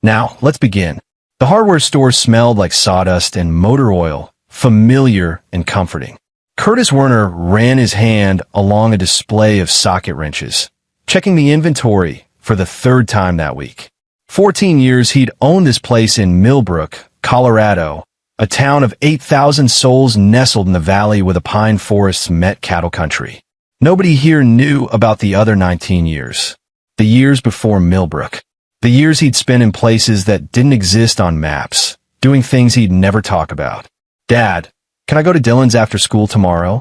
Now, let's begin. The hardware store smelled like sawdust and motor oil, familiar and comforting. Curtis Werner ran his hand along a display of socket wrenches, checking the inventory for the third time that week. 14 years he'd owned this place in Millbrook, Colorado, a town of 8,000 souls nestled in the valley where the pine forests met cattle country. Nobody here knew about the other 19 years. The years before Millbrook. The years he'd spent in places that didn't exist on maps, doing things he'd never talk about. "Dad, can I go to Dylan's after school tomorrow?"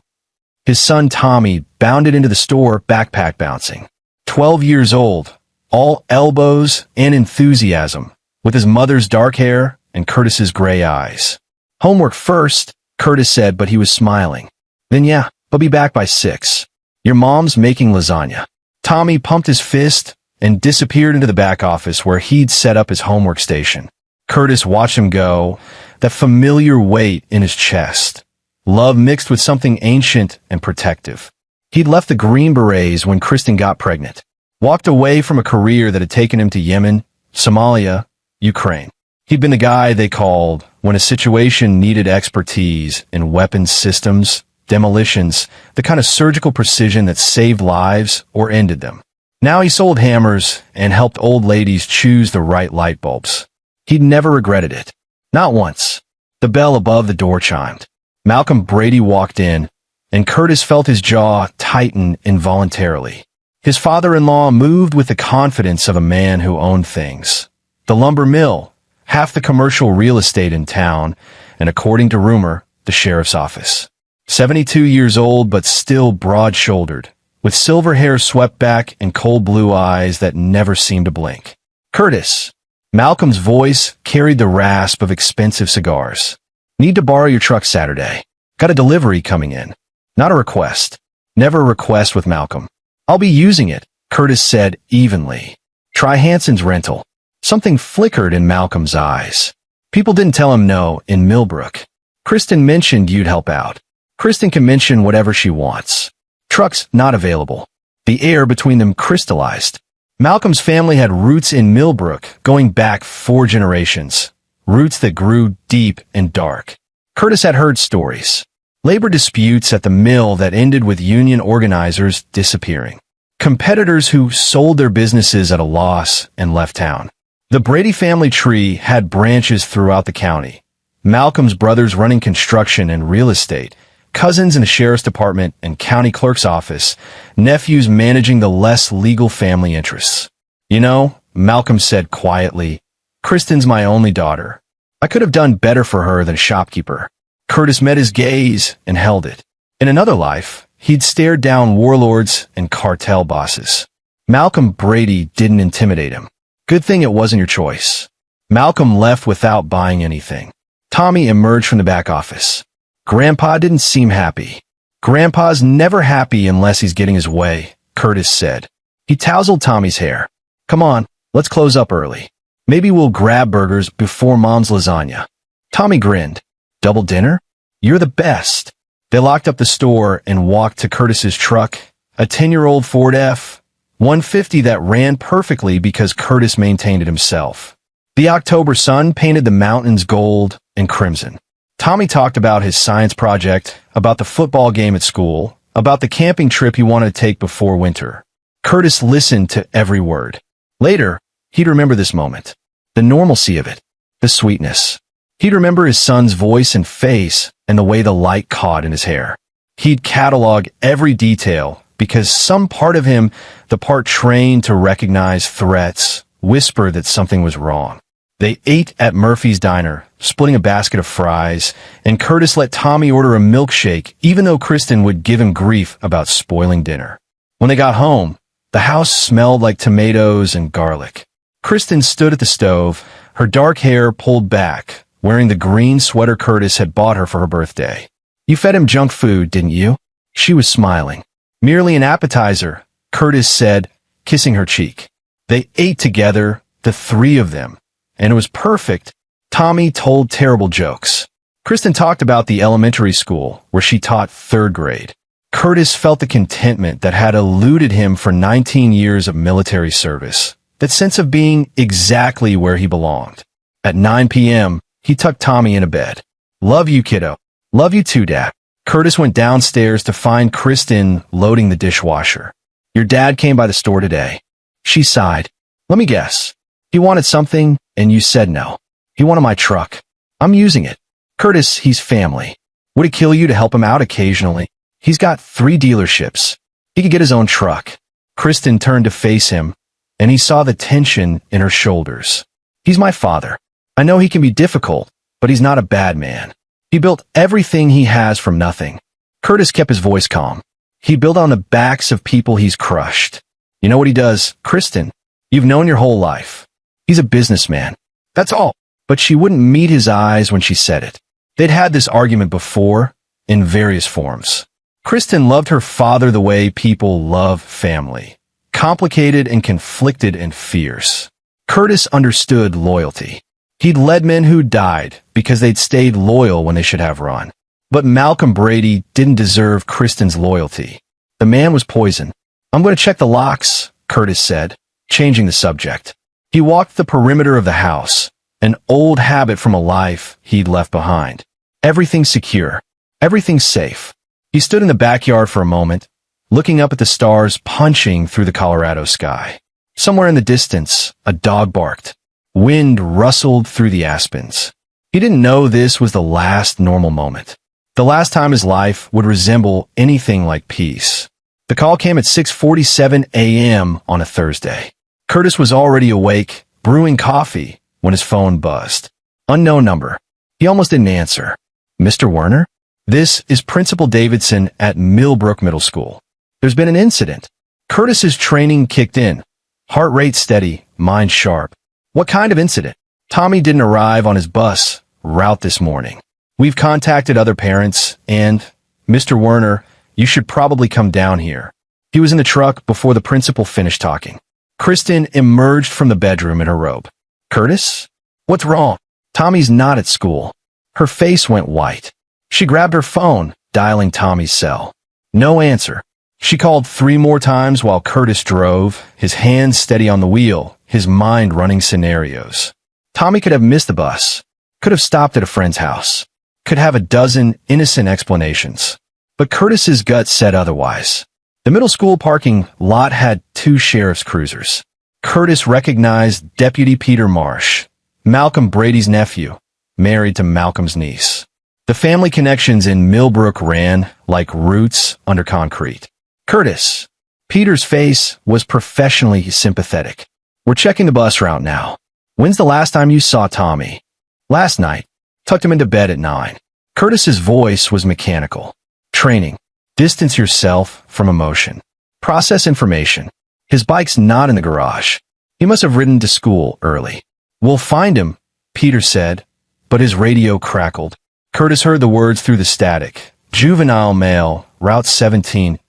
His son Tommy bounded into the store, backpack bouncing. 12 years old, all elbows and enthusiasm, with his mother's dark hair and Curtis's gray eyes. "Homework first," Curtis said, but he was smiling. "Then yeah, I'll be back by 6. Your mom's making lasagna." Tommy pumped his fist and disappeared into the back office where he'd set up his homework station. Curtis watched him go, that familiar weight in his chest. Love mixed with something ancient and protective. He'd left the Green Berets when Kristen got pregnant. Walked away from a career that had taken him to Yemen, Somalia, Ukraine. He'd been the guy they called when a situation needed expertise in weapons systems, demolitions, the kind of surgical precision that saved lives or ended them. Now he sold hammers and helped old ladies choose the right light bulbs. He'd never regretted it. Not once. The bell above the door chimed. Malcolm Brady walked in, and Curtis felt his jaw tighten involuntarily. His father-in-law moved with the confidence of a man who owned things. The lumber mill, half the commercial real estate in town, and according to rumor, the sheriff's office. 72 years old but still broad-shouldered, with silver hair swept back and cold blue eyes that never seemed to blink. "Curtis." Malcolm's voice carried the rasp of expensive cigars. "Need to borrow your truck Saturday. Got a delivery coming in." Not a request. Never a request with Malcolm. "I'll be using it," Curtis said evenly. "Try Hanson's rental." Something flickered in Malcolm's eyes. People didn't tell him no in Millbrook. Kristen mentioned you'd help out. Kristen can mention whatever she wants. Truck's not available. The air between them crystallized. Malcolm's family had roots in Millbrook going back 4 generations. Roots that grew deep and dark. Curtis had heard stories. Labor disputes at the mill that ended with union organizers disappearing. Competitors who sold their businesses at a loss and left town. The Brady family tree had branches throughout the county. Malcolm's brothers running construction and real estate, cousins in the sheriff's department and county clerk's office, nephews managing the less legal family interests. "You know," Malcolm said quietly, "Kristen's my only daughter. I could have done better for her than a shopkeeper." Curtis met his gaze and held it. In another life, he'd stared down warlords and cartel bosses. Malcolm Brady didn't intimidate him. Good thing it wasn't your choice. Malcolm left without buying anything. Tommy emerged from the back office. "Grandpa didn't seem happy." "Grandpa's never happy unless he's getting his way," Curtis said. He tousled Tommy's hair. "Come on, let's close up early. Maybe we'll grab burgers before Mom's lasagna." Tommy grinned. "Double dinner? You're the best." They locked up the store and walked to Curtis's truck, a 10-year-old Ford F-150 that ran perfectly because Curtis maintained it himself. The October sun painted the mountains gold and crimson. Tommy talked about his science project, about the football game at school, about the camping trip he wanted to take before winter. Curtis listened to every word. Later, he'd remember this moment. The normalcy of it. The sweetness. He'd remember his son's voice and face and the way the light caught in his hair. He'd catalog every detail because some part of him, the part trained to recognize threats, whispered that something was wrong. They ate at Murphy's Diner, splitting a basket of fries, and Curtis let Tommy order a milkshake even though Kristen would give him grief about spoiling dinner. When they got home, the house smelled like tomatoes and garlic. Kristen stood at the stove, her dark hair pulled back, wearing the green sweater Curtis had bought her for her birthday. "You fed him junk food, didn't you?" She was smiling. "Merely an appetizer," Curtis said, kissing her cheek. They ate together, the 3 of them. And it was perfect. Tommy told terrible jokes. Kristen talked about the elementary school where she taught 3rd grade. Curtis felt the contentment that had eluded him for 19 years of military service. that sense of being exactly where he belonged. At 9 p.m., he tucked Tommy into bed. "Love you, kiddo." "Love you too, Dad." Curtis went downstairs to find Kristen loading the dishwasher. "Your dad came by the store today." She sighed. "Let me guess. He wanted something, and you said no." "He wanted my truck. I'm using it." "Curtis, he's family. Would it kill you to help him out occasionally? He's got 3 dealerships. He could get his own truck." Kristen turned to face him, and he saw the tension in her shoulders. "He's my father. I know he can be difficult, but he's not a bad man. He built everything he has from nothing." Curtis kept his voice calm. "He built on the backs of people he's crushed. You know what he does, Kristen? You've known your whole life. He's a businessman. That's all." But she wouldn't meet his eyes when she said it. They'd had this argument before, in various forms. Kristen loved her father the way people love family. Complicated and conflicted and fierce. Curtis understood loyalty. He'd led men who died because they'd stayed loyal when they should have run. But Malcolm Brady didn't deserve Kristen's loyalty. The man was poison. "I'm going to check the locks," Curtis said, changing the subject. He walked the perimeter of the house, an old habit from a life he'd left behind. Everything secure. Everything safe. He stood in the backyard for a moment, looking up at the stars punching through the Colorado sky. Somewhere in the distance, a dog barked. Wind rustled through the aspens. He didn't know this was the last normal moment. The last time his life would resemble anything like peace. The call came at 6:47 a.m. on a Thursday. Curtis was already awake, brewing coffee, when his phone buzzed. Unknown number. He almost didn't answer. "Mr. Werner? This is Principal Davidson at Millbrook Middle School. There's been an incident." Curtis's training kicked in. Heart rate steady, mind sharp. "What kind of incident?" "Tommy didn't arrive on his bus route this morning. We've contacted other parents, and, Mr. Werner, you should probably come down here." He was in the truck before the principal finished talking. Kristen emerged from the bedroom in her robe. "Curtis? What's wrong?" "Tommy's not at school." Her face went white. She grabbed her phone, dialing Tommy's cell. No answer. She called 3 more times while Curtis drove, his hands steady on the wheel, his mind running scenarios. Tommy could have missed the bus, could have stopped at a friend's house, could have a dozen innocent explanations. But Curtis's gut said otherwise. The middle school parking lot had 2 sheriff's cruisers. Curtis recognized Deputy Peter Marsh, Malcolm Brady's nephew, married to Malcolm's niece. The family connections in Millbrook ran like roots under concrete. "Curtis." Peter's face was professionally sympathetic. "We're checking the bus route now. When's the last time you saw Tommy?" "Last night. Tucked him into bed at 9. Curtis's voice was mechanical. "Training. Distance yourself from emotion. Process information. His bike's not in the garage. He must have ridden to school early." "We'll find him," Peter said, but his radio crackled. Curtis heard the words through the static. "Juvenile male, Route 17.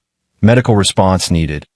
Medical response needed."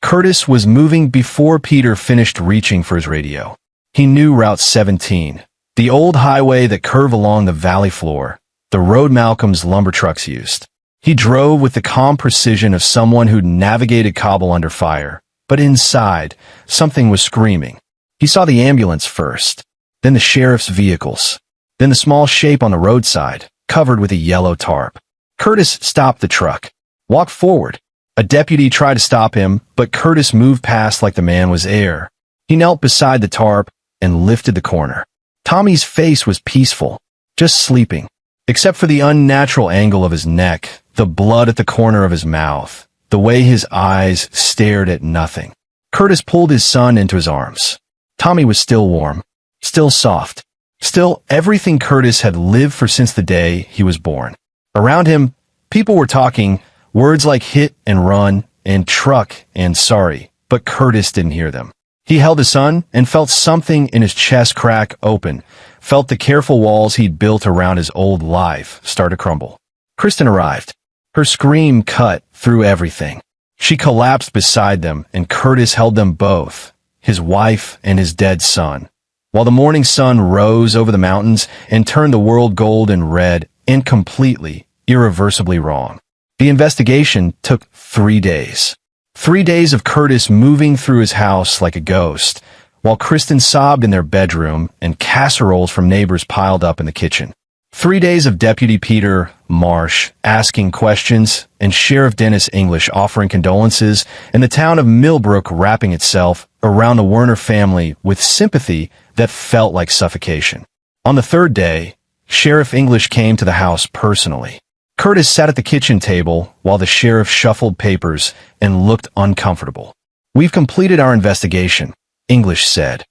Curtis was moving before Peter finished reaching for his radio. He knew Route 17, the old highway that curved along the valley floor, the road Malcolm's lumber trucks used. He drove with the calm precision of someone who'd navigated cobble under fire, but inside, something was screaming. He saw the ambulance first, then the sheriff's vehicles, then the small shape on the roadside, covered with a yellow tarp. Curtis stopped the truck, walked forward. A deputy tried to stop him, but Curtis moved past like the man was air. He knelt beside the tarp and lifted the corner. Tommy's face was peaceful, just sleeping, except for the unnatural angle of his neck, the blood at the corner of his mouth, the way his eyes stared at nothing. Curtis pulled his son into his arms. Tommy was still warm, still soft, still everything Curtis had lived for since the day he was born. Around him, people were talking, words like hit and run and truck and sorry, but Curtis didn't hear them. He held his son and felt something in his chest crack open, felt the careful walls he'd built around his old life start to crumble. Kristen arrived. Her scream cut through everything. She collapsed beside them, and Curtis held them both, his wife and his dead son, while the morning sun rose over the mountains and turned the world gold and red and completely, irreversibly wrong. The investigation took 3 days. 3 days of Curtis moving through his house like a ghost, while Kristen sobbed in their bedroom and casseroles from neighbors piled up in the kitchen. 3 days of Deputy Peter Marsh asking questions and Sheriff Dennis English offering condolences, and the town of Millbrook wrapping itself around the Werner family with sympathy that felt like suffocation. On the third day, Sheriff English came to the house personally. Curtis sat at the kitchen table while the sheriff shuffled papers and looked uncomfortable. "We've completed our investigation," English said.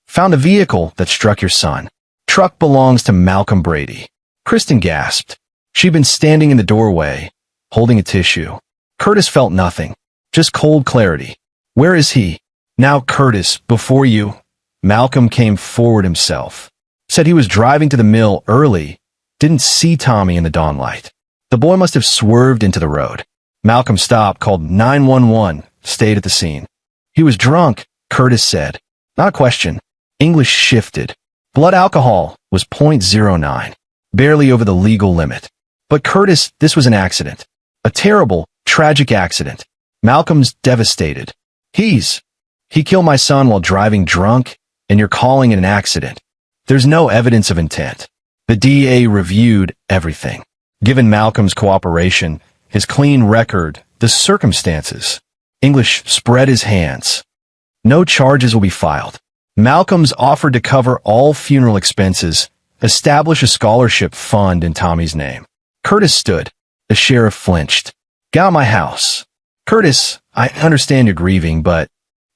"Found a vehicle that struck your son. Truck belongs to Malcolm Brady." Kristen gasped. She'd been standing in the doorway, holding a tissue. Curtis felt nothing, just cold clarity. "Where is he?" "Now, Curtis, before you..." Malcolm came forward himself. Said he was driving to the mill early, didn't see Tommy in the dawn light. The boy must have swerved into the road. Malcolm stopped, called 911, stayed at the scene. "He was drunk," Curtis said. "Not a question." English shifted. Blood alcohol was .09, barely over the legal limit. "But Curtis, this was an accident. A terrible, tragic accident. Malcolm's devastated. He killed my son while driving drunk, and you're calling it an accident. There's no evidence of intent." The DA reviewed everything. Given Malcolm's cooperation, his clean record, the circumstances, English spread his hands. "No charges will be filed. Malcolm's offered to cover all funeral expenses, establish a scholarship fund in Tommy's name." Curtis stood. The sheriff flinched. "Get out of my house." "Curtis, I understand you're grieving, but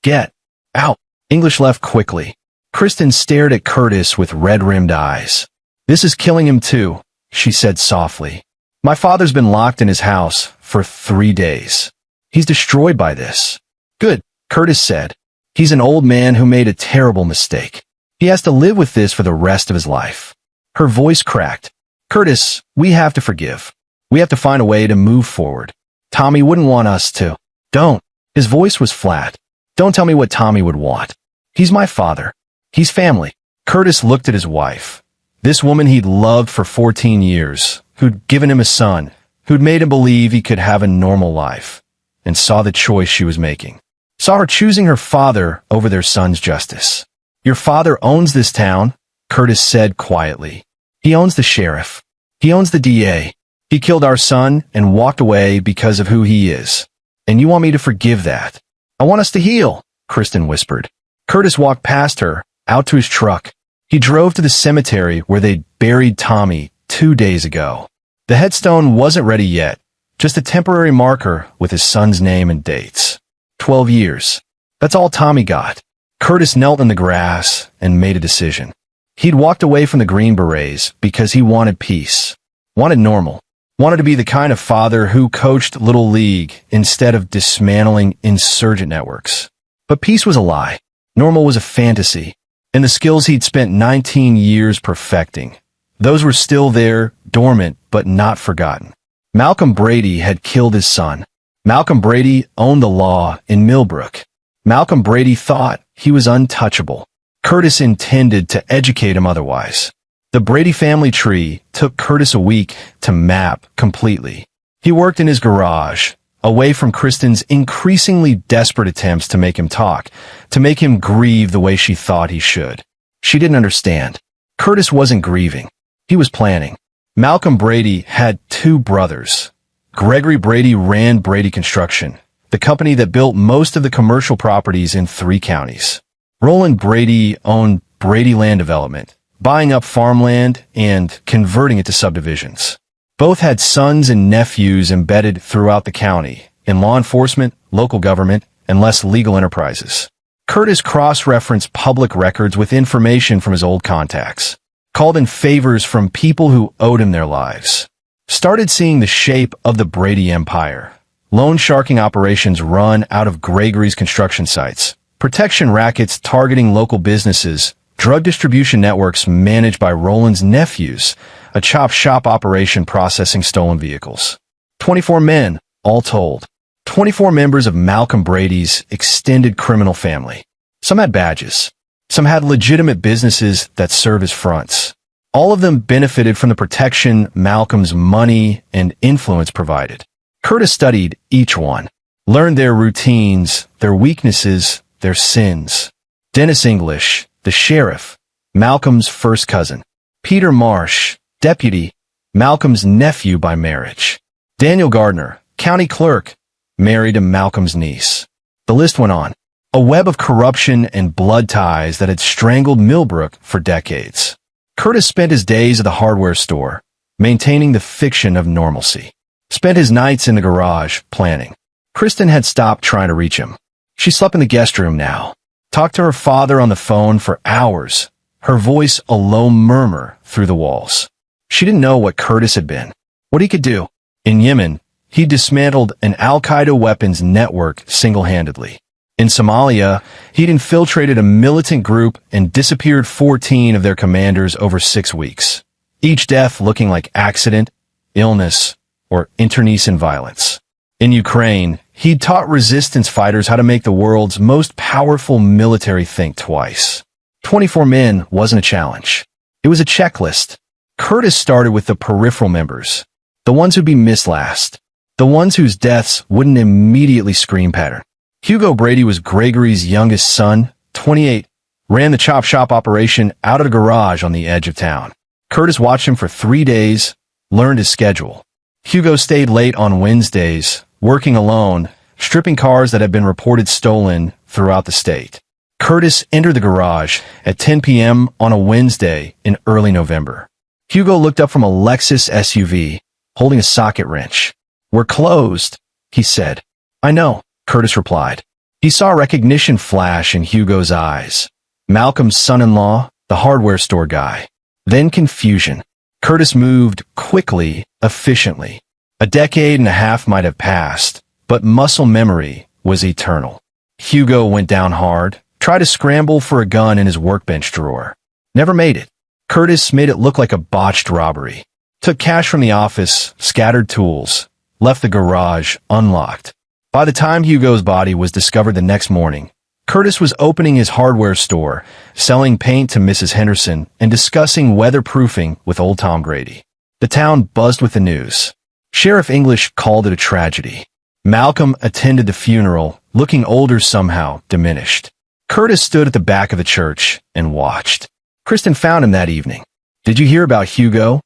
get out." English left quickly. Kristen stared at Curtis with red-rimmed eyes. "This is killing him too," she said softly. "My father's been locked in his house for 3 days. He's destroyed by this." "Good," Curtis said. "He's an old man who made a terrible mistake. He has to live with this for the rest of his life." Her voice cracked. "Curtis, we have to forgive. We have to find a way to move forward. Tommy wouldn't want us to." "Don't." His voice was flat. "Don't tell me what Tommy would want. He's my father. He's family." Curtis looked at his wife. This woman he'd loved for 14 years, who'd given him a son, who'd made him believe he could have a normal life, and saw the choice she was making. Saw her choosing her father over their son's justice. "Your father owns this town," Curtis said quietly. "He owns the sheriff. He owns the DA. He killed our son and walked away because of who he is. And you want me to forgive that?" "I want us to heal," Kristen whispered. Curtis walked past her, out to his truck. He drove to the cemetery where they'd buried Tommy 2 days ago. The headstone wasn't ready yet, just a temporary marker with his son's name and dates. 12 years. That's all Tommy got. Curtis knelt in the grass and made a decision. He'd walked away from the Green Berets because he wanted peace, wanted normal, wanted to be the kind of father who coached Little League instead of dismantling insurgent networks. But peace was a lie. Normal was a fantasy. And the skills he'd spent 19 years perfecting, those were still there, dormant, but not forgotten. Malcolm Brady had killed his son. Malcolm Brady owned the law in Millbrook. Malcolm Brady thought he was untouchable. Curtis intended to educate him otherwise. The Brady family tree took Curtis a week to map completely. He worked in his garage, away from Kristen's increasingly desperate attempts to make him talk, to make him grieve the way she thought he should. She didn't understand. Curtis wasn't grieving. He was planning. Malcolm Brady had 2 brothers. Gregory Brady ran Brady Construction, the company that built most of the commercial properties in 3 counties. Roland Brady owned Brady Land Development, buying up farmland and converting it to subdivisions. Both had sons and nephews embedded throughout the county, in law enforcement, local government, and less legal enterprises. Curtis cross-referenced public records with information from his old contacts, called in favors from people who owed him their lives. Started seeing the shape of the Brady Empire. Loan sharking operations run out of Gregory's construction sites, protection rackets targeting local businesses, drug distribution networks managed by Roland's nephews, a chop shop operation processing stolen vehicles. 24 men, all told. 24 members of Malcolm Brady's extended criminal family. Some had badges. Some had legitimate businesses that serve as fronts. All of them benefited from the protection Malcolm's money and influence provided. Curtis studied each one, learned their routines, their weaknesses, their sins. Dennis English, the sheriff, Malcolm's first cousin. Peter Marsh, deputy, Malcolm's nephew by marriage. Daniel Gardner, county clerk, married to Malcolm's niece. The list went on. A web of corruption and blood ties that had strangled Millbrook for decades. Curtis spent his days at the hardware store, maintaining the fiction of normalcy. Spent his nights in the garage, planning. Kristen had stopped trying to reach him. She slept in the guest room now. Talked to her father on the phone for hours, her voice a low murmur through the walls. She didn't know what Curtis had been, what he could do. In Yemen, he dismantled an Al-Qaeda weapons network single-handedly. In Somalia, he'd infiltrated a militant group and disappeared 14 of their commanders over 6 weeks. Each death looking like accident, illness, or internecine violence. In Ukraine, he'd taught resistance fighters how to make the world's most powerful military think twice. 24 men wasn't a challenge. It was a checklist. Curtis started with the peripheral members, the ones who'd be missed last, the ones whose deaths wouldn't immediately scream pattern. Hugo Brady was Gregory's youngest son, 28, ran the chop shop operation out of the garage on the edge of town. Curtis watched him for 3 days, learned his schedule. Hugo stayed late on Wednesdays, working alone, stripping cars that had been reported stolen throughout the state. Curtis entered the garage at 10 p.m. on a Wednesday in early November. Hugo looked up from a Lexus SUV, holding a socket wrench. "We're closed," he said. "I know," Curtis replied. He saw recognition flash in Hugo's eyes. Malcolm's son-in-law, the hardware store guy. Then confusion. Curtis moved quickly, efficiently. A decade and a half might have passed, but muscle memory was eternal. Hugo went down hard, tried to scramble for a gun in his workbench drawer. Never made it. Curtis made it look like a botched robbery. Took cash from the office, scattered tools, left the garage unlocked. By the time Hugo's body was discovered the next morning, Curtis was opening his hardware store, selling paint to Mrs. Henderson, and discussing weatherproofing with old Tom Grady. The town buzzed with the news. Sheriff English called it a tragedy. Malcolm attended the funeral, looking older somehow, diminished. Curtis stood at the back of the church and watched. Kristen found him that evening. "Did you hear about Hugo?"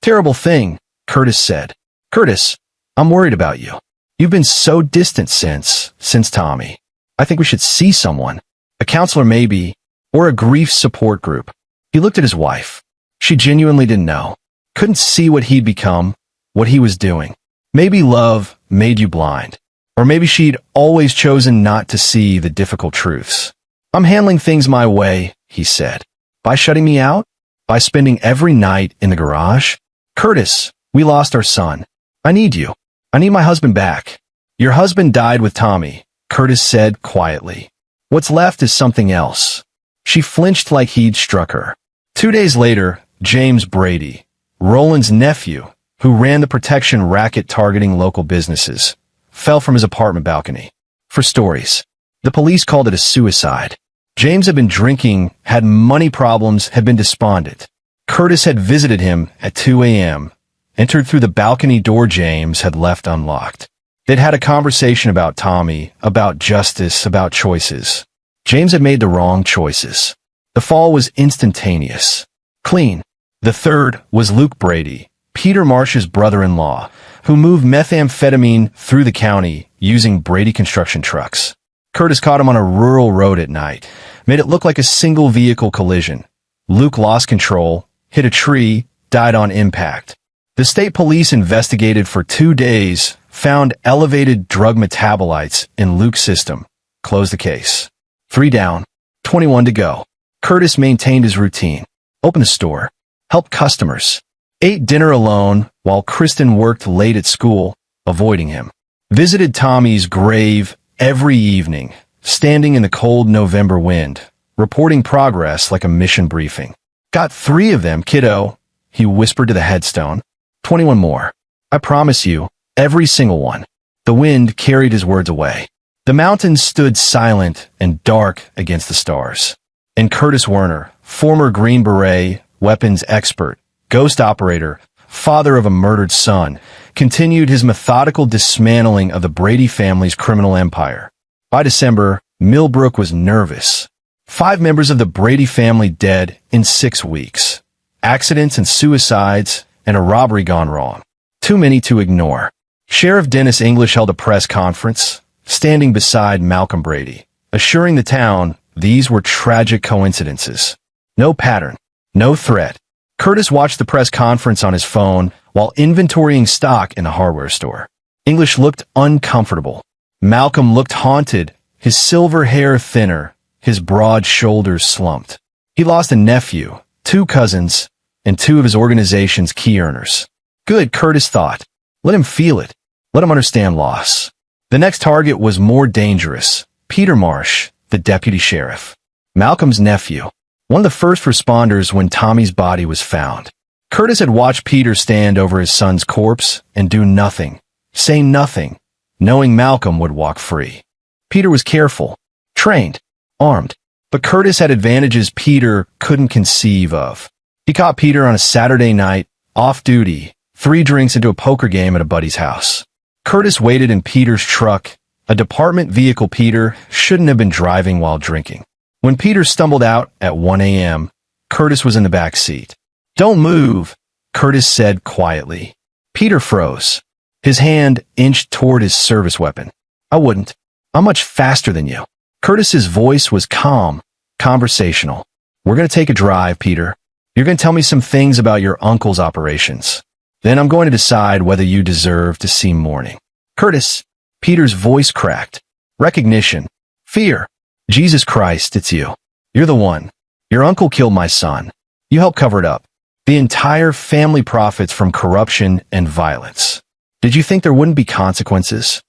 "Terrible thing," Curtis said. "Curtis, I'm worried about you. You've been so distant since Tommy. I think we should see someone. A counselor maybe, or a grief support group." He looked at his wife. She genuinely didn't know. Couldn't see what he'd become, what he was doing. Maybe love made you blind. Or maybe she'd always chosen not to see the difficult truths. "I'm handling things my way," he said. "By shutting me out? By spending every night in the garage? Curtis, we lost our son. I need you. I need my husband back." "Your husband died with Tommy," Curtis said quietly. "What's left is something else." She flinched like he'd struck her. 2 days later, James Brady, Roland's nephew, who ran the protection racket targeting local businesses, fell from his apartment balcony. For stories. The police called it a suicide. James had been drinking, had money problems, had been despondent. Curtis had visited him at 2 a.m., entered through the balcony door James had left unlocked. They'd had a conversation about Tommy, about justice, about choices. James had made the wrong choices. The fall was instantaneous. Clean. The third was Luke Brady, Peter Marsh's brother-in-law, who moved methamphetamine through the county using Brady construction trucks. Curtis caught him on a rural road at night, made it look like a single-vehicle collision. Luke lost control, hit a tree, died on impact. The state police investigated for 2 days, found elevated drug metabolites in Luke's system, closed the case. 3 down, 21 to go. Curtis maintained his routine. Opened the store, helped customers, ate dinner alone while Kristen worked late at school, avoiding him. Visited Tommy's grave every evening, standing in the cold November wind, reporting progress like a mission briefing. "Got 3 of them, kiddo," he whispered to the headstone. 21 more. "I promise you, every single one." The wind carried his words away. The mountains stood silent and dark against the stars. And Curtis Werner, former Green Beret, weapons expert, ghost operator, father of a murdered son, continued his methodical dismantling of the Brady family's criminal empire. By December, Millbrook was nervous. 5 members of the Brady family dead in 6 weeks. Accidents and suicides and a robbery gone wrong. Too many to ignore. Sheriff Dennis English held a press conference, standing beside Malcolm Brady, assuring the town these were tragic coincidences. No pattern. No threat. Curtis watched the press conference on his phone while inventorying stock in the hardware store. English looked uncomfortable. Malcolm looked haunted, his silver hair thinner, his broad shoulders slumped. He lost a nephew, 2 cousins, and 2 of his organization's key earners. Good, Curtis thought. Let him feel it. Let him understand loss. The next target was more dangerous. Peter Marsh, the deputy sheriff. Malcolm's nephew. One of the first responders when Tommy's body was found. Curtis had watched Peter stand over his son's corpse and do nothing, say nothing, knowing Malcolm would walk free. Peter was careful, trained, armed, but Curtis had advantages Peter couldn't conceive of. He caught Peter on a Saturday night, off duty, 3 drinks into a poker game at a buddy's house. Curtis waited in Peter's truck, a department vehicle Peter shouldn't have been driving while drinking. When Peter stumbled out at 1 a.m., Curtis was in the back seat. "Don't move," Curtis said quietly. Peter froze. His hand inched toward his service weapon. "I wouldn't. I'm much faster than you." Curtis's voice was calm, conversational. "We're going to take a drive, Peter. You're going to tell me some things about your uncle's operations. Then I'm going to decide whether you deserve to see mourning." "Curtis," Peter's voice cracked. Recognition. Fear. "Jesus Christ, it's you. You're the one. Your uncle killed my son. You helped cover it up. The entire family profits from corruption and violence. Did you think there wouldn't be consequences?"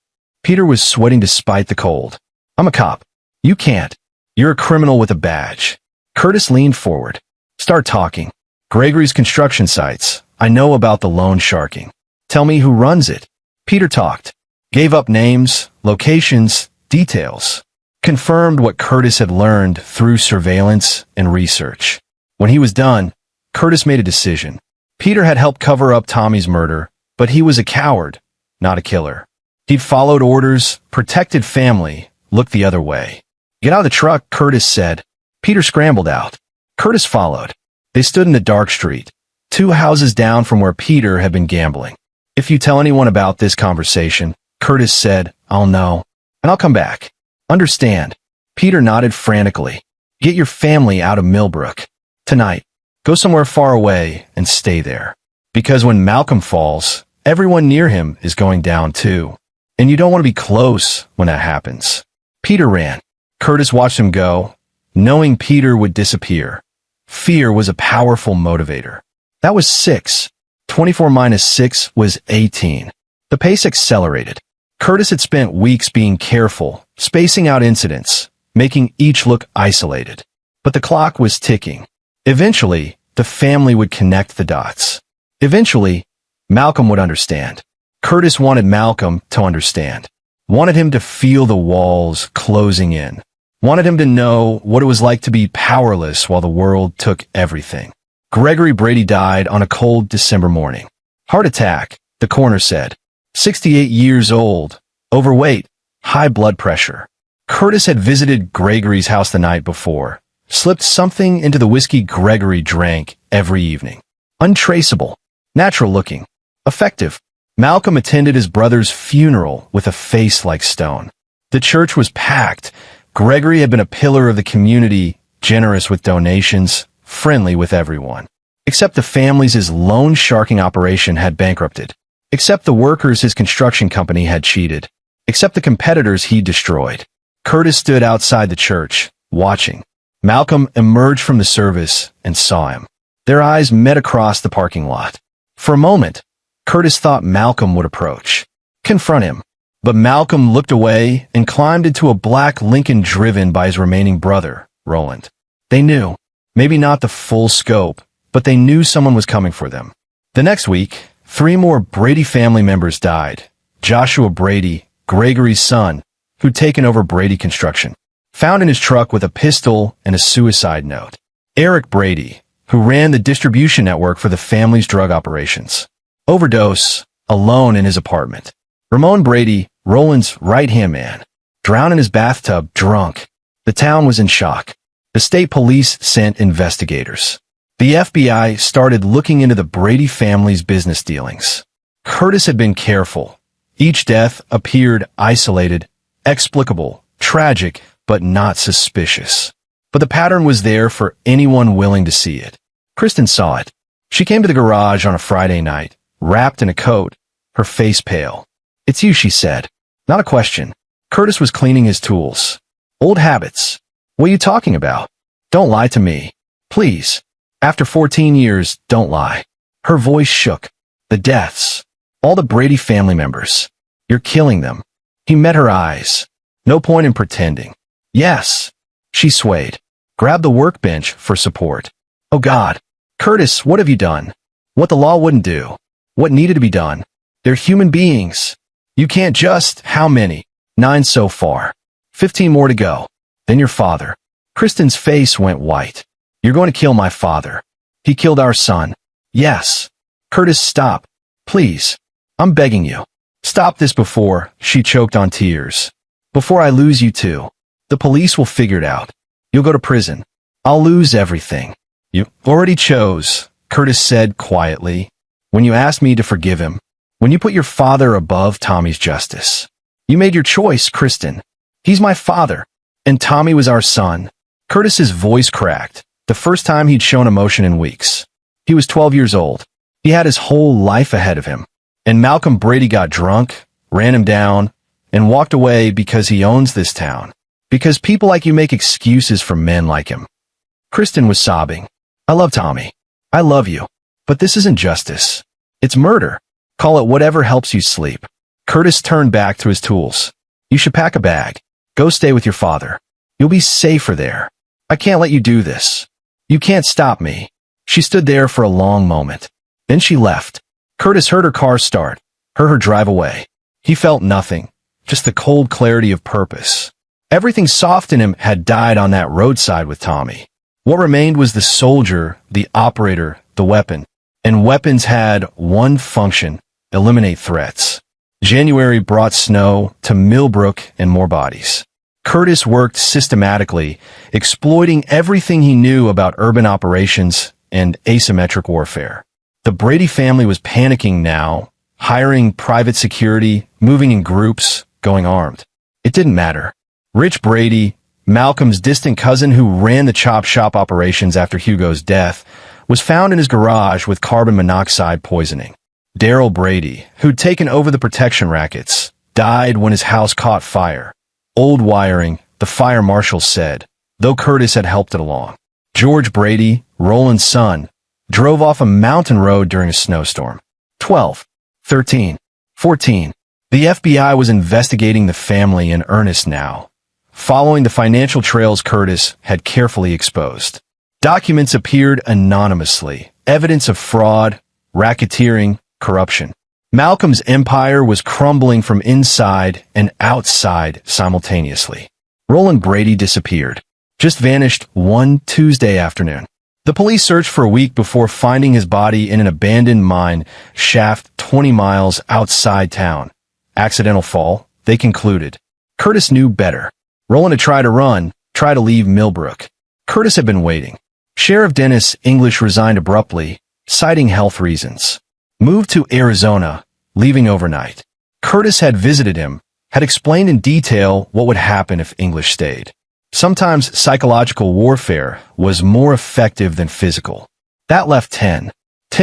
Peter was sweating despite the cold. "I'm a cop. You can't. You're a criminal with a badge." Curtis leaned forward. "Start talking. Gregory's construction sites. I know about the loan sharking. Tell me who runs it." Peter talked. Gave up names, locations, details. Confirmed what Curtis had learned through surveillance and research. When he was done, Curtis made a decision. Peter had helped cover up Tommy's murder, but he was a coward, not a killer. He'd followed orders, protected family, looked the other way. "Get out of the truck," Curtis said. Peter scrambled out. Curtis followed. They stood in a dark street, 2 houses down from where Peter had been gambling. "If you tell anyone about this conversation," Curtis said, "I'll know. And I'll come back. Understand?" Peter nodded frantically. "Get your family out of Millbrook. Tonight. Go somewhere far away and stay there. Because when Malcolm falls, everyone near him is going down too. And you don't want to be close when that happens." Peter ran. Curtis watched him go, knowing Peter would disappear. Fear was a powerful motivator. That was 6. 24 minus 6 was 18. The pace accelerated. Curtis had spent weeks being careful, spacing out incidents, making each look isolated. But the clock was ticking. Eventually, the family would connect the dots. Eventually, Malcolm would understand. Curtis wanted Malcolm to understand. Wanted him to feel the walls closing in. Wanted him to know what it was like to be powerless while the world took everything. Gregory Brady died on a cold December morning. Heart attack, the coroner said. 68 years old, overweight, high blood pressure. Curtis had visited Gregory's house the night before, slipped something into the whiskey Gregory drank every evening. Untraceable, natural looking, effective. Malcolm attended his brother's funeral with a face like stone. The church was packed. Gregory had been a pillar of the community, generous with donations, friendly with everyone. Except the families his loan sharking operation had bankrupted. Except the workers his construction company had cheated. Except the competitors he'd destroyed. Curtis stood outside the church, watching. Malcolm emerged from the service and saw him. Their eyes met across the parking lot. For a moment, Curtis thought Malcolm would approach, confront him. But Malcolm looked away and climbed into a black Lincoln driven by his remaining brother, Roland. They knew, maybe not the full scope, but they knew someone was coming for them. The next week, 3 more Brady family members died. Joshua Brady, Gregory's son, who'd taken over Brady Construction, found in his truck with a pistol and a suicide note. Eric Brady, who ran the distribution network for the family's drug operations. Overdose, alone in his apartment. Ramon Brady, Roland's right-hand man, drowned in his bathtub, drunk. The town was in shock. The state police sent investigators. The FBI started looking into the Brady family's business dealings. Curtis had been careful. Each death appeared isolated, explicable, tragic, but not suspicious. But the pattern was there for anyone willing to see it. Kristen saw it. She came to the garage on a Friday night, wrapped in a coat, her face pale. "It's you," she said. Not a question. Curtis was cleaning his tools. "Old habits. What are you talking about? Don't lie to me. Please. After 14 years, don't lie." Her voice shook. "The deaths. All the Brady family members. You're killing them." He met her eyes. "No point in pretending." "Yes." She swayed. Grabbed the workbench for support. "Oh God. Curtis, what have you done? What the law wouldn't do. What needed to be done. They're human beings. You can't just—" "How many?" "9 so far. 15 more to go. Then your father." Kristen's face went white. "You're going to kill my father. He killed our son." "Yes." "Curtis, stop. Please. I'm begging you. Stop this before—" She choked on tears. "Before I lose you too. The police will figure it out. You'll go to prison. I'll lose everything." "You already chose," Curtis said quietly, "when you asked me to forgive him. When you put your father above Tommy's justice. You made your choice, Kristen. He's my father. And Tommy was our son." Curtis's voice cracked, the first time he'd shown emotion in weeks. He was 12 years old. He had his whole life ahead of him. And Malcolm Brady got drunk, ran him down, and walked away because he owns this town. Because people like you make excuses for men like him. Kristen was sobbing. "I love Tommy. I love you. But this isn't justice. It's murder. Call it whatever helps you sleep." Curtis turned back to his tools. "You should pack a bag. Go stay with your father. You'll be safer there. I can't let you do this. You can't stop me." She stood there for a long moment. Then she left. Curtis heard her car start, heard her drive away. He felt nothing, just the cold clarity of purpose. Everything soft in him had died on that roadside with Tommy. What remained was the soldier, the operator, the weapon. And weapons had one function: eliminate threats. January brought snow to Millbrook and more bodies. Curtis worked systematically, exploiting everything he knew about urban operations and asymmetric warfare. The Brady family was panicking now, hiring private security, moving in groups, going armed. It didn't matter. Rich Brady, Malcolm's distant cousin who ran the chop shop operations after Hugo's death, was found in his garage with carbon monoxide poisoning. Daryl Brady, who'd taken over the protection rackets, died when his house caught fire. Old wiring, the fire marshal said, though Curtis had helped it along. George Brady, Roland's son, drove off a mountain road during a snowstorm. 12, 13, 14. The FBI was investigating the family in earnest now, following the financial trails Curtis had carefully exposed. Documents appeared anonymously, evidence of fraud, racketeering, corruption. Malcolm's empire was crumbling from inside and outside simultaneously. Roland Brady disappeared, just vanished one Tuesday afternoon. The police searched for a week before finding his body in an abandoned mine shaft 20 miles outside town. Accidental fall, they concluded. Curtis knew better. Roland had tried to run, tried to leave Millbrook. Curtis had been waiting. Sheriff Dennis English resigned abruptly, citing health reasons. Moved to Arizona, leaving overnight. Curtis had visited him, had explained in detail what would happen if English stayed. Sometimes psychological warfare was more effective than physical. That left 10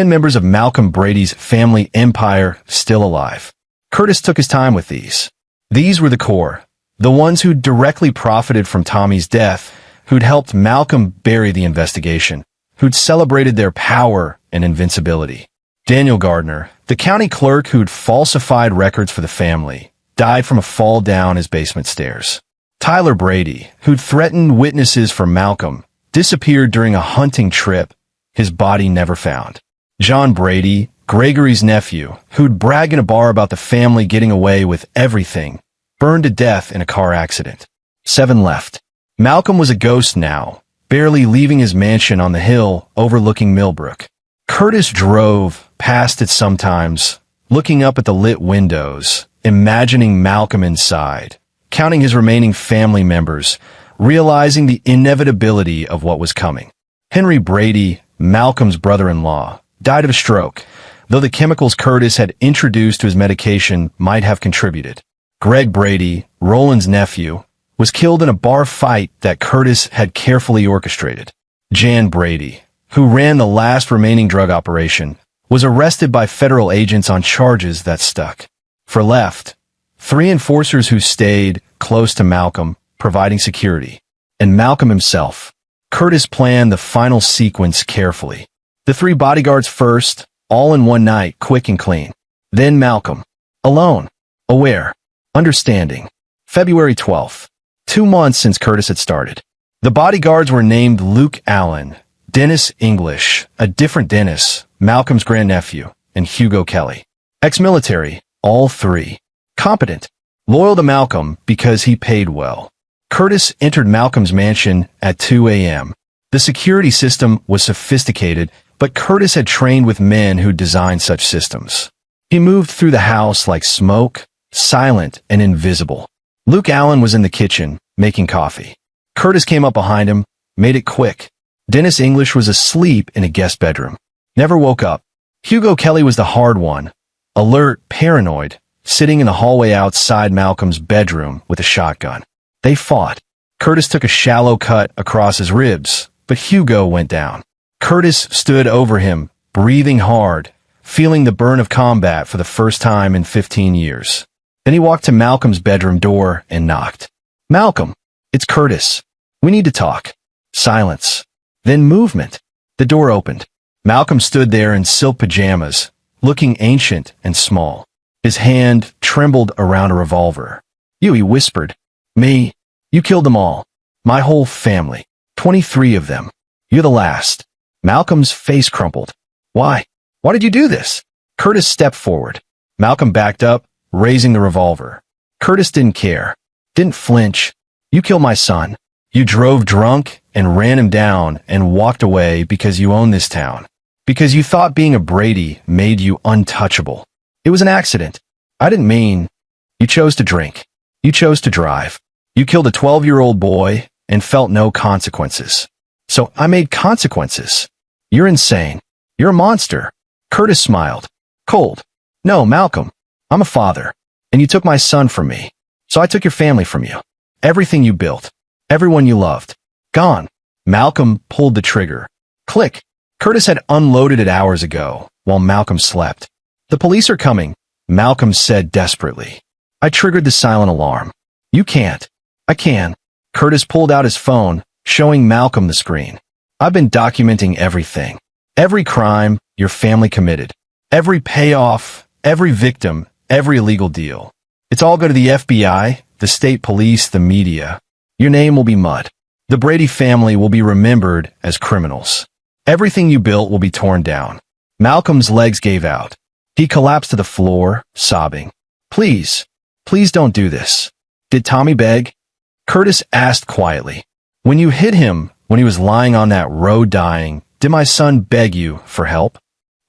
members of Malcolm Brady's family empire still alive. Curtis took his time with these. These were the core, the ones who directly profited from Tommy's death, who'd helped Malcolm bury the investigation, who'd celebrated their power and invincibility. Daniel Gardner, the county clerk who'd falsified records for the family, died from a fall down his basement stairs. Tyler Brady, who'd threatened witnesses for Malcolm, disappeared during a hunting trip, his body never found. John Brady, Gregory's nephew, who'd brag in a bar about the family getting away with everything, burned to death in a car accident. 7 left. Malcolm was a ghost now, barely leaving his mansion on the hill overlooking Millbrook. Curtis drove past it sometimes, looking up at the lit windows, imagining Malcolm inside, counting his remaining family members, realizing the inevitability of what was coming. Henry Brady, Malcolm's brother-in-law, died of a stroke, though the chemicals Curtis had introduced to his medication might have contributed. Greg Brady, Roland's nephew, was killed in a bar fight that Curtis had carefully orchestrated. Jan Brady, who ran the last remaining drug operation, was arrested by federal agents on charges that stuck. For left, 3 enforcers who stayed close to Malcolm, providing security. And Malcolm himself. Curtis planned the final sequence carefully. The 3 bodyguards first, all in one night, quick and clean. Then Malcolm. Alone. Aware. Understanding. February 12th. 2 months since Curtis had started. The bodyguards were named Luke Allen, Dennis English, a different Dennis, Malcolm's grandnephew, and Hugo Kelly. Ex-military, all 3. Competent. Loyal to Malcolm because he paid well. Curtis entered Malcolm's mansion at 2 a.m. The security system was sophisticated, but Curtis had trained with men who designed such systems. He moved through the house like smoke, silent and invisible. Luke Allen was in the kitchen, making coffee. Curtis came up behind him, made it quick. Dennis English was asleep in a guest bedroom. Never woke up. Hugo Kelly was the hard one, alert, paranoid, sitting in the hallway outside Malcolm's bedroom with a shotgun. They fought. Curtis took a shallow cut across his ribs, but Hugo went down. Curtis stood over him, breathing hard, feeling the burn of combat for the first time in 15 years. Then he walked to Malcolm's bedroom door and knocked. "Malcolm, it's Curtis. We need to talk." Silence. Then movement. The door opened. Malcolm stood there in silk pajamas, looking ancient and small. His hand trembled around a revolver. "You," he whispered. "Me. You killed them all. My whole family. 23 of them. You're the last." Malcolm's face crumpled. "Why? Why did you do this?" Curtis stepped forward. Malcolm backed up, raising the revolver. Curtis didn't care. Didn't flinch. "You killed my son. You drove drunk and ran him down and walked away because you own this town. Because you thought being a Brady made you untouchable. It was an accident. I didn't mean. You chose to drink. You chose to drive. You killed a 12-year-old boy and felt no consequences. So I made consequences. You're insane. You're a monster." Curtis smiled. Cold. "No, Malcolm. I'm a father. And you took my son from me. So I took your family from you. Everything you built. Everyone you loved. Gone." Malcolm pulled the trigger. Click. Curtis had unloaded it hours ago, while Malcolm slept. "The police are coming," Malcolm said desperately. "I triggered the silent alarm." "You can't." "I can." Curtis pulled out his phone, showing Malcolm the screen. "I've been documenting everything. Every crime your family committed. Every payoff, every victim, every illegal deal. It's all go to the FBI, the state police, the media. Your name will be mud. The Brady family will be remembered as criminals. Everything you built will be torn down." Malcolm's legs gave out. He collapsed to the floor, sobbing. "Please, please don't do this." "Did Tommy beg?" Curtis asked quietly. "When you hit him, when he was lying on that road dying, did my son beg you for help?"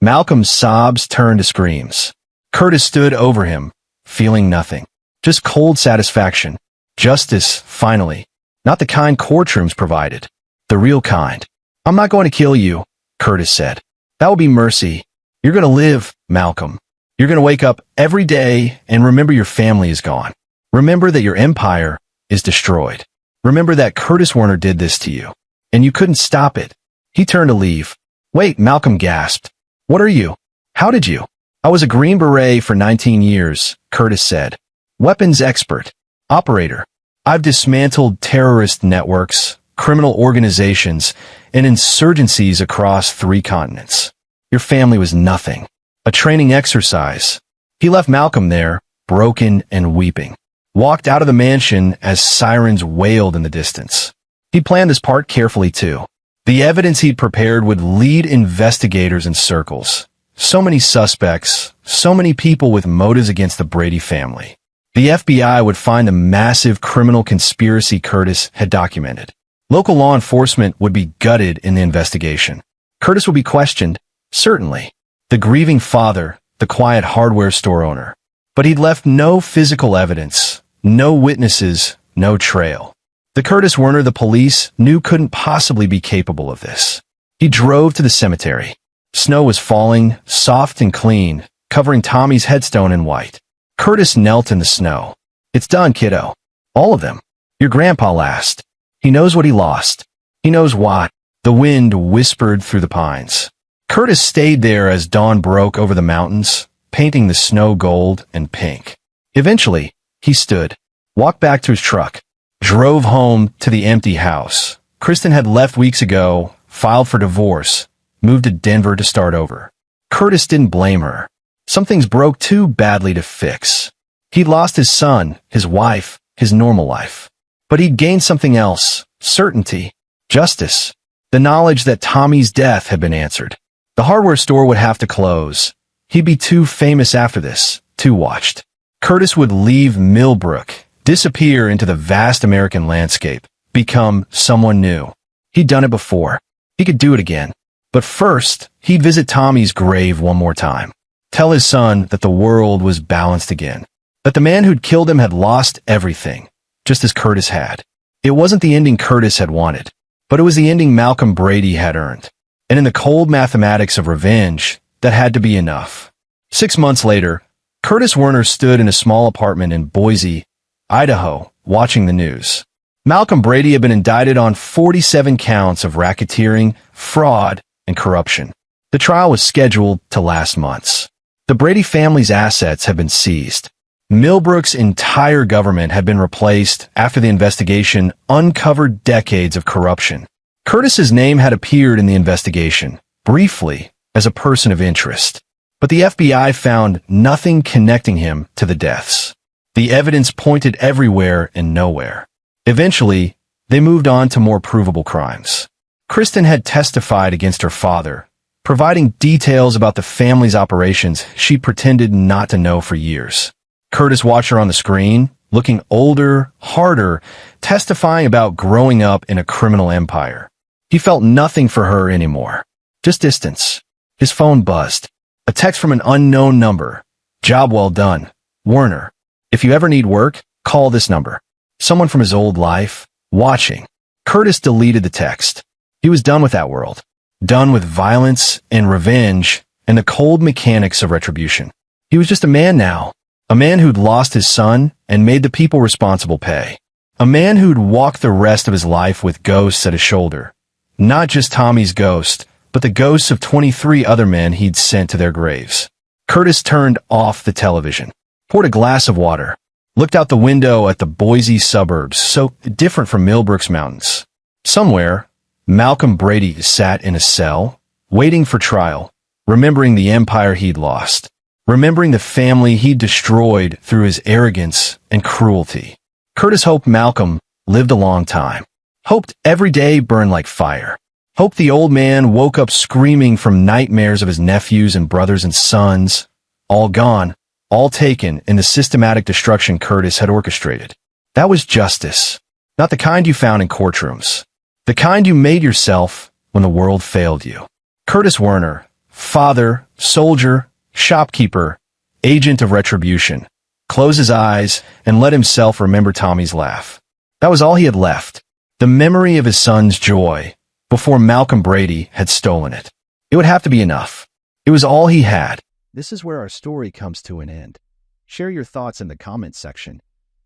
Malcolm's sobs turned to screams. Curtis stood over him, feeling nothing. Just cold satisfaction. Justice, finally. Not the kind courtrooms provided. The real kind. "I'm not going to kill you," Curtis said. "That will be mercy. You're going to live, Malcolm. You're going to wake up every day and remember your family is gone. Remember that your empire is destroyed. Remember that Curtis Werner did this to you, and you couldn't stop it." He turned to leave. "Wait," Malcolm gasped. "What are you? How did you?" "I was a Green Beret for 19 years, Curtis said. "Weapons expert. Operator. I've dismantled terrorist networks, criminal organizations, and insurgencies across 3 continents. Your family was nothing. A training exercise." He left Malcolm there, broken and weeping. Walked out of the mansion as sirens wailed in the distance. He planned his part carefully, too. The evidence he'd prepared would lead investigators in circles. So many suspects, so many people with motives against the Brady family. The FBI would find the massive criminal conspiracy Curtis had documented. Local law enforcement would be gutted in the investigation. Curtis would be questioned, certainly. The grieving father, the quiet hardware store owner. But he'd left no physical evidence, no witnesses, no trail. The Curtis Werner the police knew couldn't possibly be capable of this. He drove to the cemetery. Snow was falling, soft and clean, covering Tommy's headstone in white. Curtis knelt in the snow. "It's done, kiddo. All of them. Your grandpa last. He knows what he lost. He knows why." The wind whispered through the pines. Curtis stayed there as dawn broke over the mountains, painting the snow gold and pink. Eventually, he stood, walked back to his truck, drove home to the empty house. Kristen had left weeks ago, filed for divorce, moved to Denver to start over. Curtis didn't blame her. Some things broke too badly to fix. He'd lost his son, his wife, his normal life. But he'd gained something else: certainty, justice, the knowledge that Tommy's death had been answered. The hardware store would have to close. He'd be too famous after this, too watched. Curtis would leave Millbrook, disappear into the vast American landscape, become someone new. He'd done it before. He could do it again. But first, he'd visit Tommy's grave one more time. Tell his son that the world was balanced again. That the man who'd killed him had lost everything, just as Curtis had. It wasn't the ending Curtis had wanted, but it was the ending Malcolm Brady had earned. And in the cold mathematics of revenge, that had to be enough. 6 months later, Curtis Werner stood in a small apartment in Boise, Idaho, watching the news. Malcolm Brady had been indicted on 47 counts of racketeering, fraud, and corruption. The trial was scheduled to last months. The Brady family's assets had been seized. Millbrook's entire government had been replaced after the investigation uncovered decades of corruption. Curtis's name had appeared in the investigation, briefly, as a person of interest. But the FBI found nothing connecting him to the deaths. The evidence pointed everywhere and nowhere. Eventually, they moved on to more provable crimes. Kristen had testified against her father, providing details about the family's operations she pretended not to know for years. Curtis watched her on the screen, looking older, harder, testifying about growing up in a criminal empire. He felt nothing for her anymore, just distance. His phone buzzed. A text from an unknown number. "Job well done. Werner. If you ever need work, call this number." Someone from his old life, watching. Curtis deleted the text. He was done with that world. Done with violence and revenge and the cold mechanics of retribution. He was just a man now. A man who'd lost his son and made the people responsible pay. A man who'd walk the rest of his life with ghosts at his shoulder. Not just Tommy's ghost, but the ghosts of 23 other men he'd sent to their graves. Curtis turned off the television, poured a glass of water, looked out the window at the Boise suburbs, so different from Millbrook's mountains. Somewhere, Malcolm Brady sat in a cell, waiting for trial, remembering the empire he'd lost, remembering the family he'd destroyed through his arrogance and cruelty. Curtis hoped Malcolm lived a long time, hoped every day burned like fire, hoped the old man woke up screaming from nightmares of his nephews and brothers and sons, all gone, all taken in the systematic destruction Curtis had orchestrated. That was justice, not the kind you found in courtrooms, the kind you made yourself when the world failed you. Curtis Werner, father, soldier, shopkeeper, agent of retribution, closed his eyes and let himself remember Tommy's laugh. That was all he had left, the memory of his son's joy, before Malcolm Brady had stolen it. It would have to be enough. It was all he had. This is where our story comes to an end. Share your thoughts in the comments section.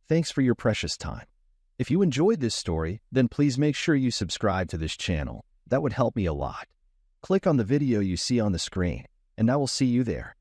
Thanks for your precious time. If you enjoyed this story, then please make sure you subscribe to this channel. That would help me a lot. Click on the video you see on the screen, and I will see you there.